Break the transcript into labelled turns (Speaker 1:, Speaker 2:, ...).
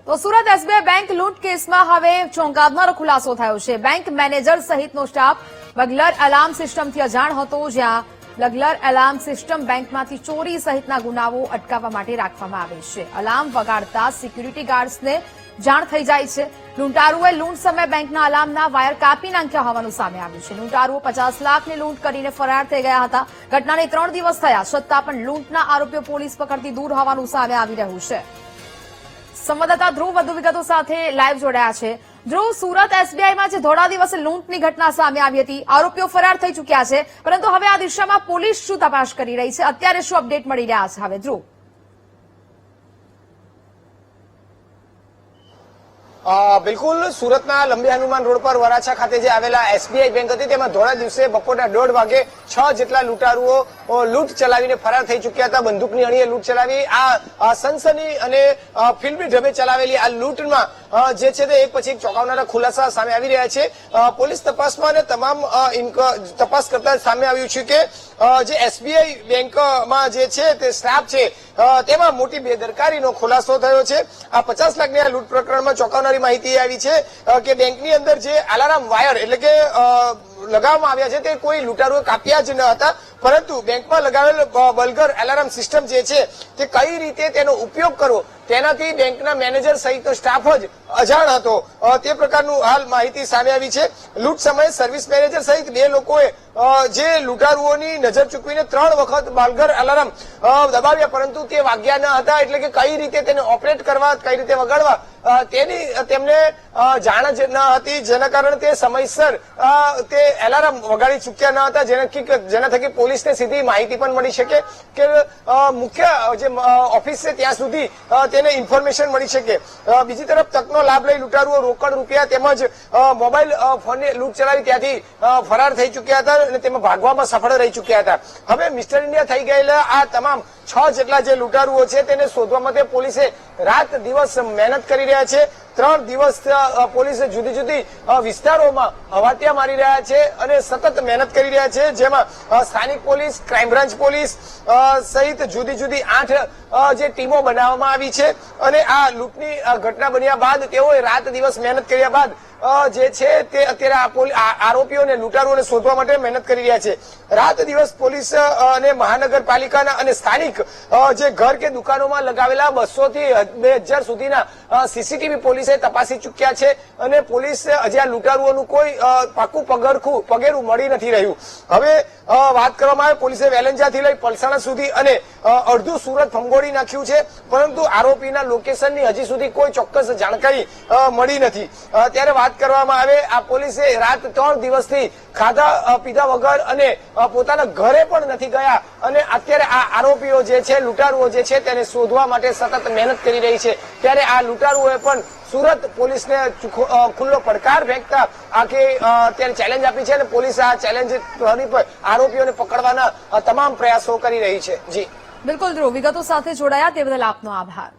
Speaker 1: તો Surat SBI bank લૂંટ કેસમાં હવે ચોંકાવનારો ખુલાસો થયો છે। બેંક મેનેજર સહિતનો સ્ટાફ બગલર એલાર્મ સિસ્ટમથી અજાણ હતો, જ્યાં બગલર એલાર્મ સિસ્ટમ બેંકમાંથી ચોરી સહિતના ગુનાઓ અટકાવવા માટે રાખવામાં આવે છે। એલાર્મ વગાડતા સિક્યુરિટી ગાર્ડ્સને જાણ થઈ જાય છે। લૂંટારુઓએ લૂંટ સમયે બેંકના અલાર્મના વાયર કાપી નાખ્યા હોવાનું સામે આવ્યું છે। લૂંટારુઓ 50 લાખની લૂંટ કરીને ફરાર થઈ ગયા હતા। ઘટનાને 3 દિવસ થયા છતાં પણ લૂંટના આરોપીઓ પોલીસ પકડથી દૂર હોવાનું સામે આવી રહ્યું છે। સંવાદદાતા ધ્રુવ વધુ વિગતો સાથે લાઈવ જોડાયા છે। ધ્રુવ, સુરત એસબીઆઈમાં જે ધોળા દિવસે લૂંટની ઘટના સામે આવી હતી, આરોપીઓ ફરાર થઈ ચૂક્યા છે, પરંતુ હવે આ દિશામાં પોલીસ શું તપાસ કરી રહી છે? અત્યારે શું અપડેટ મળી રહ્યા છે? હવે ધ્રુવ,
Speaker 2: બિલકુલ સુરતના લંબી હનુમાન રોડ પર વરાછા ખાતે જે આવેલા એસબીઆઈ બેંક હતી, તેમાં ધોળા દિવસે બપોરના 1:30 વાગે 6 જેટલા લૂંટારુઓ લૂંટ ચલાવીને ફરાર થઈ ચૂક્યા હતા। બંદૂકની અણીએ લૂંટ ચલાવી આ સનસની અને ફિલ્મી ઢબે ચલાવેલી આ લૂંટમાં જે છે તે એક પછી એક ચોંકાવનારા ખુલાસા સામે આવી રહ્યા છે। પોલીસ તપાસમાં અને તમામ તપાસ કરતા સામે આવ્યું છે કે જે એસબીઆઈ બેંકમાં જે છે તે સ્ટાફ છે તેમાં મોટી બેદરકારીનો ખુલાસો થયો છે। આ 50 લાખની આ લૂંટ પ્રકરણમાં ચોંકાવનારી માહિતી આવી છે કે બેંકની અંદર જે અલાર્મ વાયર એટલે કે લગાવવામાં આવ્યા છે તે કોઈ લૂંટારુએ કાપ્યા જ ન હતા, પરંતુ બેંકમાં લગાવેલ બગલર એલાર્મ સિસ્ટમ જે છે તે કઈ રીતે તેનો ઉપયોગ કરવો તેનાથી બેંકના મેનેજર સહિતનો સ્ટાફ જ અજાણ હતો, તે પ્રકારનું હાલ માહિતી સામે આવી છે। લૂંટ સમયે સર્વિસ મેનેજર સહિત 2 લોકોએ જે લૂંટારુઓની નજર ચૂકવીને 3 વખત બગલર એલાર્મ દબાવ્યા, પરંતુ તે વાગ્યા ન હતા, એટલે કે કઈ રીતે તેને ઓપરેટ કરવા, કઈ રીતે વગાડવા તેની તેમને જાણ જ ન હતી, જેના કારણે તે સમયસર તે એલાર્મ વગાડી ચૂક્યા ન હતા, જેના થકી પોલીસને સીધી માહિતી પણ મળી શકે કે મુખ્ય જે ઓફિસ છે ત્યાં સુધી તેને ઇન્ફોર્મેશન મળી શકે। બીજી તરફ તકનો લાભ લઈ લૂંટારુઓ રોકડ રૂપિયા તેમજ મોબાઈલ ફોનની લૂંટ ચલાવી ત્યાંથી ફરાર થઈ ચૂક્યા હતા અને તેમાં ભાગવામાં સફળ રહી ચૂક્યા હતા। હવે મિસ્ટર ઇન્ડિયા થઈ ગયેલા આ તમામ 6 જેટલા જે લૂંટારુઓ છે તેને શોધવા માટે પોલીસે રાત દિવસ મહેનત કરી રહ્યા છે। 3 દિવસ પોલીસે જુદી જુદી વિસ્તારોમાં હવાટિયા મારી રહ્યા છે અને સતત મહેનત કરી રહ્યા છે, જેમાં સ્થાનિક પોલીસ, ક્રાઇમ બ્રાન્ચ પોલીસ સહિત જુદી જુદી 8 જે ટીમો બનાવવામાં આવી છે અને આ લૂંટની ઘટના બન્યા બાદ તેઓએ રાત દિવસ મહેનત કર્યા બાદ જે છે તે અત્યારે આરોપીઓને લૂંટારુઓને શોધવા માટે મહેનત કરી રહ્યા છે। રાત દિવસ પોલીસ અને મહાનગરપાલિકાના અને સ્થાનિક જે ઘર કે દુકાનોમાં લગાવેલા 200 થી 2000 સુધીના સીસીટીવી પોલીસે તપાસી ચૂક્યા છે અને પોલીસ હજી આ લૂંટારુઓનું કોઈ પાકું પગેરું મળી નથી રહ્યું। હવે વાત કરવામાં આવે, પોલીસે વેલંજાથી લઈ પલસાણા સુધી અને અડધું સુરત ફંગોળી નાખ્યું છે, પરંતુ આરોપીના લોકેશનની હજી સુધી કોઈ ચોક્કસ જાણકારી મળી નથી। ત્યારે વાત કરવામાં આવે, આ પોલીસે રાત 3 દિવસથી ખાધા પીધા વગર અને પોતાના ઘરે પણ નથી ગયા અને અત્યારે આ આરોપીઓ જે છે, લૂંટારુઓ જે છે તેને શોધવા માટે સતત મહેનત કરી રહી છે। ત્યારે આ લૂંટારુઓએ પણ સુરત પોલીસને ખુલ્લો પડકાર ફેંકતા અત્યારે ચેલેન્જ આપી છે અને પોલીસ આ ચેલેન્જ આરોપીઓને પકડવાના તમામ પ્રયાસો કરી રહી છે। જી
Speaker 1: બિલકુલ ધ્રુવ, વિગતો સાથે જોડાયા તે બદલ આપનો આભાર।